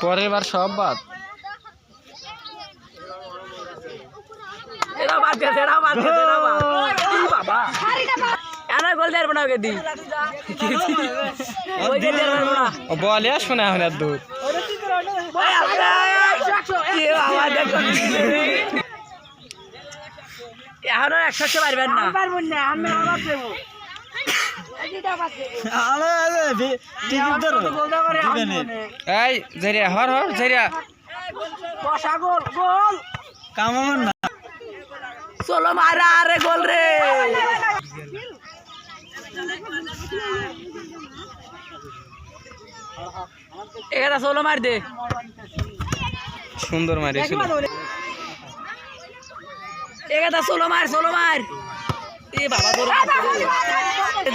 পরের বার সব বাদ। এরা বাদ গেছে, এরা বাদ গেছে, এরা বাদ। ই বাবা এনা গোল দেব না ওকে দি ওই যে দেব না ও বলে আসবে না এখন আর দূর। ভাই আল্লাহ এ বাবা দেখো এখন 100 পারবেন না পারবেন না আমি আবার দেব এই জেরিয়া হর হর জেরিয়া বসা গোল গোল কামামান না চলো মারা আরে গোল রে এখানে চলো মার দে সুন্দর মারিয়েছিল। এখানে চলো মার এ বাবা ধরো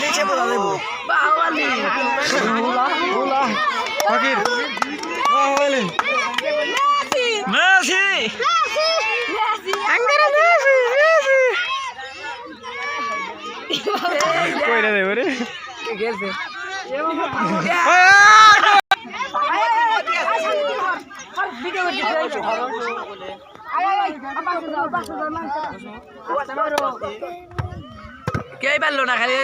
দেখে বলা দেব বাওয়ালি ওলা ফকির বাওয়ালি মেসি আঙ্গারা মেসি কইরা দে ওরে গেছে কে পারলো না খালি